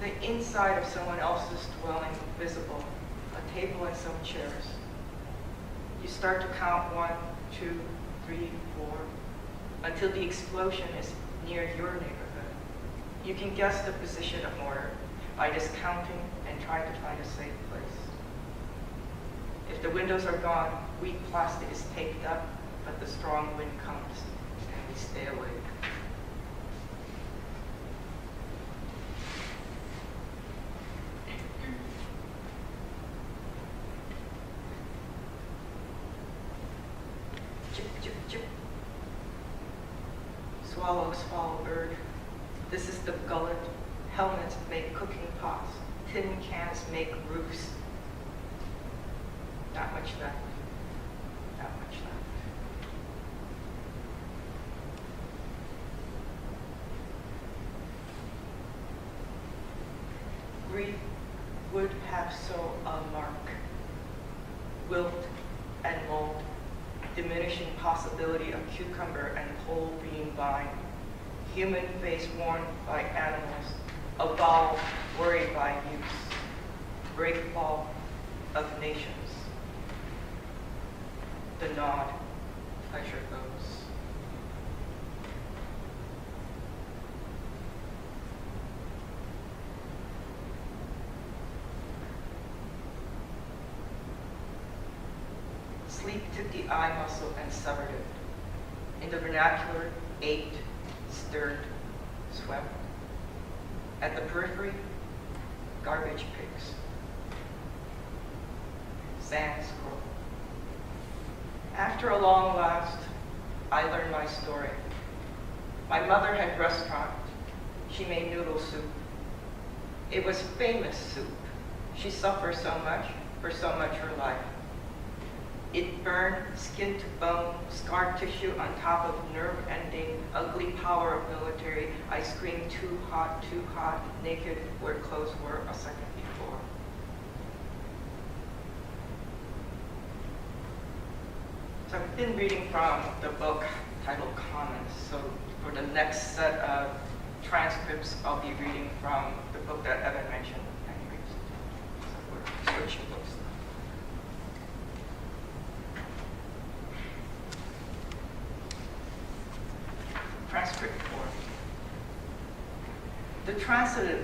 the inside of someone else's dwelling visible, a table and some chairs. You start to count 1, 2, 3, 4, until the explosion is near your neighborhood. You can guess the position of mortar by discounting and trying to find a safe place. If the windows are gone, weak plastic is taped up, but the strong wind comes and we stay awake. Chip, chip, chip. Swallow, swallow, bird. This is the gullet. Helmets make cooking pots. Tin cans make roofs. Not much left. Not much left. Grief would have so a mark. Wilt and mold. Diminishing possibility of cucumber and pole being vine. Human face worn by animals. Evolve, worried by use. Breakfall of nations. The nod, pleasure goes. Sleep took the eye muscle and severed it. In the vernacular, ate, stirred, swept. At the periphery, garbage pigs. Sand squirrel. After a long last, I learned my story. My mother had a restaurant. She made noodle soup. It was famous soup. She suffered so much for so much her life. It burned skin to bone, scar tissue on top of nerve-ending, ugly power of military. I screamed too hot, naked where clothes were a second before. So I've been reading from the book titled Comments. So for the next set of transcripts, I'll be reading from the book that Evan mentioned. So we're switching books. Transcript 4. The transitive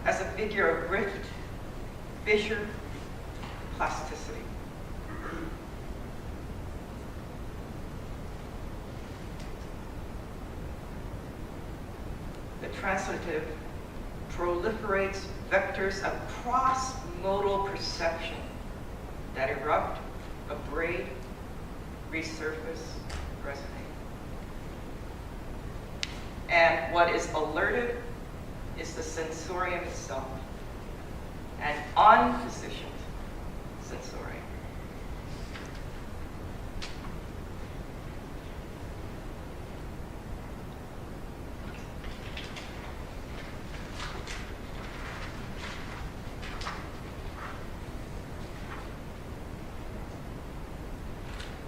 as a figure of rift, fissure, plasticity. The transitive proliferates vectors of cross-modal perception that erupt, abrade, resurface, resonate. And what is alerted is the sensorium itself, an unpositioned sensorium.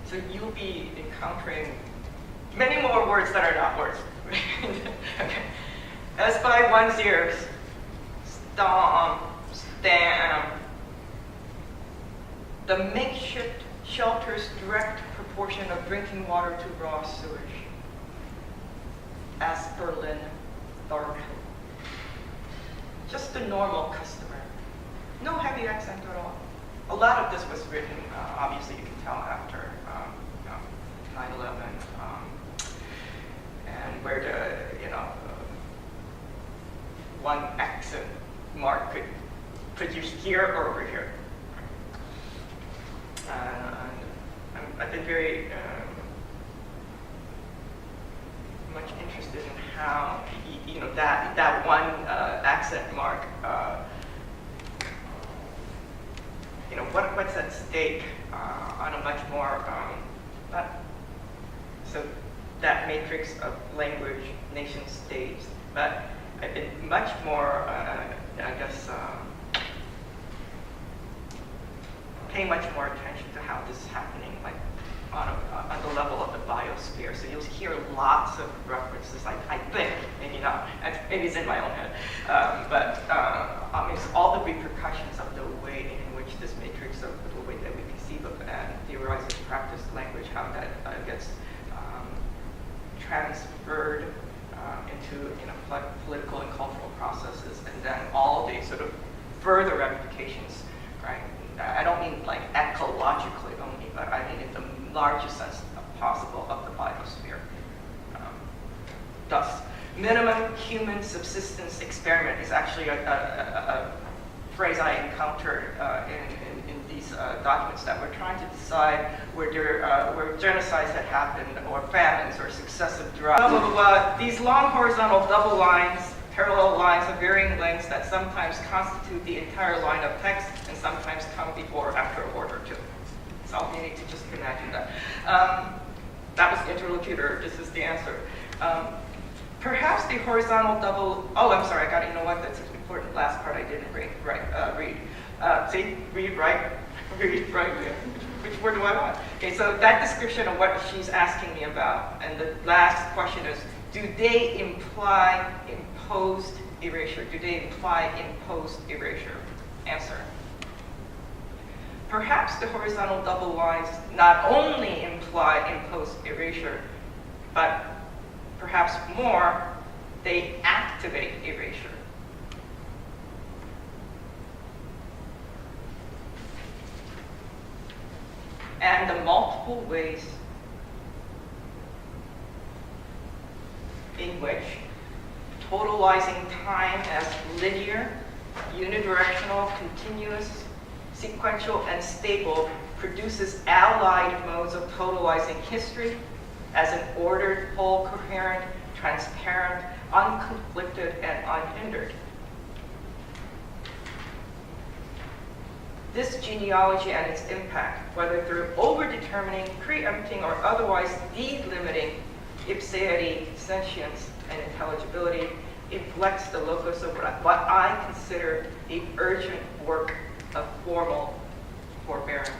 So you'll be encountering many more words that are not words. Okay. As by one's ears, stomp, stamp. The makeshift shelter's direct proportion of drinking water to raw sewage. Asperlin, Thorpe. Just the normal customer. No heavy accent at all. A lot of this was written, obviously you can tell, after 9/11. And where the, one accent mark could produce here or over here. I've been very much interested in how, that one accent mark, what's at stake on a much more, so that matrix of language, nation states, but I've been much more, paying much more attention to how this is happening, like on the level of the biosphere. So you'll hear lots of references, I think, maybe not, maybe it's in my own head, but repercussions of the way in which this matrix of the way that we conceive of and theorize and practice language, how that gets transferred into political and cultural processes, and then all the sort of further ramifications, right? I don't mean like ecologically only, but I mean in the largest sense possible of the biosphere. Thus, minimum human subsistence experiment is actually a phrase I encountered in these documents that were trying to decide where genocides had happened, or famines, or successive droughts. Blah, blah, blah. These long horizontal double lines, parallel lines of varying lengths that sometimes constitute the entire line of text and sometimes come before or after a word or two. So you need to just imagine that. That was the interlocutor. This is the answer. Perhaps the horizontal double. Oh, I'm sorry. I got it. You know what? That's an important last part I didn't read. See, read, right? Read, right. Which word do I want? Okay. So that description of what she's asking me about, and the last question is: do they imply imposed erasure? Do they imply imposed erasure? Answer. Perhaps the horizontal double lines not only imply imposed erasure, but perhaps more, they activate erasure. And the multiple ways in which totalizing time as linear, unidirectional, continuous, sequential, and stable produces allied modes of totalizing history as an ordered, whole, coherent, transparent, unconflicted, and unhindered. This genealogy and its impact, whether through overdetermining, preempting, or otherwise delimiting ipseity, sentience, and intelligibility, inflects the locus of what I consider the urgent work of formal forbearance.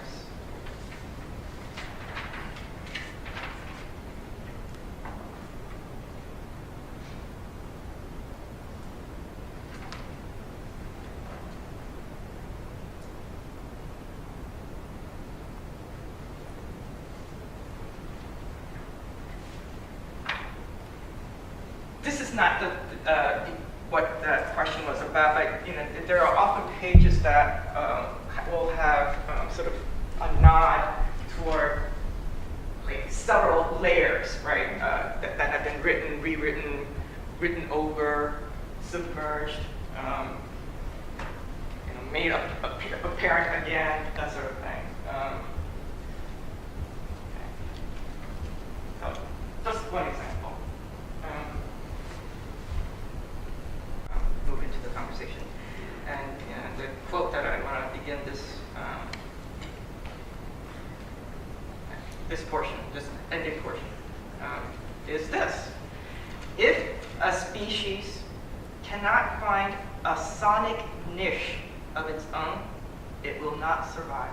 This is not what that question was about, but there are often pages that will have sort of a nod toward like several layers, right? That have been written, rewritten, written over, submerged, made apparent again, that sort of thing. So, just one example. Move into the conversation. And the quote that I want to begin this portion, this ending portion, is this. If a species cannot find a sonic niche of its own, it will not survive.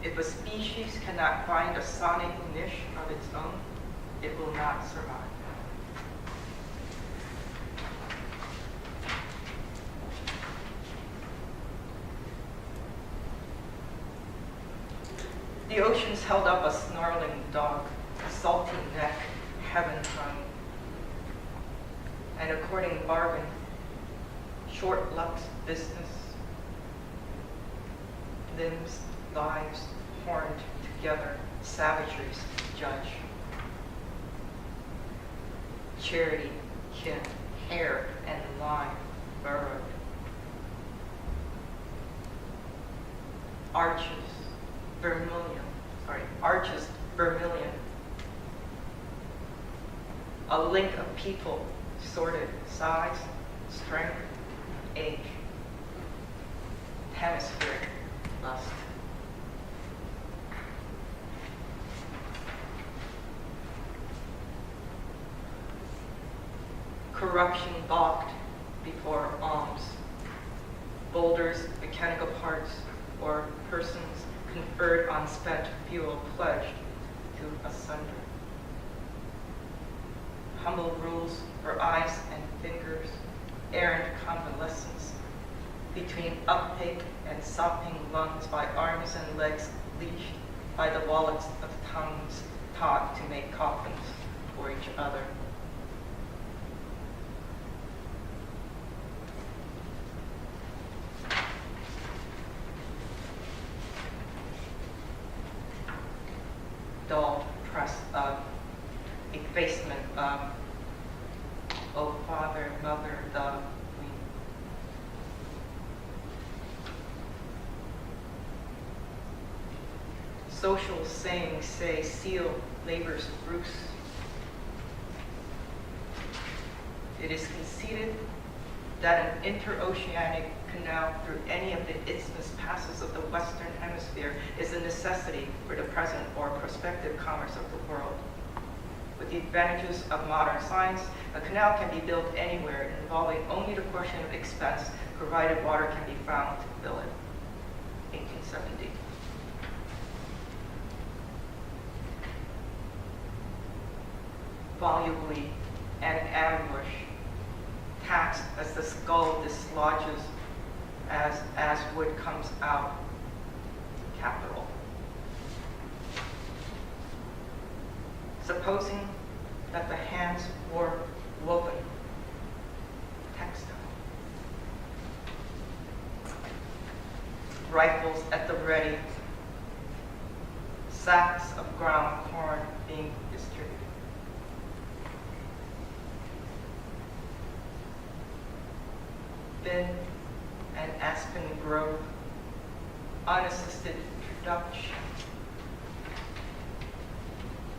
If a species cannot find a sonic niche of its own, it will not survive. The oceans held up a snarling dog, a salty neck, heaven hung. An according bargain, short luck's business. Limbs, lives, horned together, savageries judge. Charity, kin, hair, and line burrowed. Arches vermilion. A link of people, sorted size, strength, age. Hemispheric lust. Corruption balked before alms. Boulders, mechanical parts, or persons conferred on spent fuel pledged to asunder. Humble rules for eyes and fingers, errant convalescence, between uptake and sopping lungs by arms and legs leashed by the wallets of tongues taught to make coffins for each other. Dull press of effacement of, O Father, Mother, the we. Social sayings say seal labor's Bruce. It is conceded that an interoceanic canal through any of the isthmus passes of the Western Hemisphere is a necessity for the present or prospective commerce of the world. With the advantages of modern science, a canal can be built anywhere involving only the portion of expense provided water can be found to fill it. 1870. Volubly and ambush, taxed as the skull dislodges as wood comes out. Capital. Supposing that the hands were woven. Textile. Rifles at the ready. Sacks of ground corn being distributed. Bin and aspen grove, unassisted production.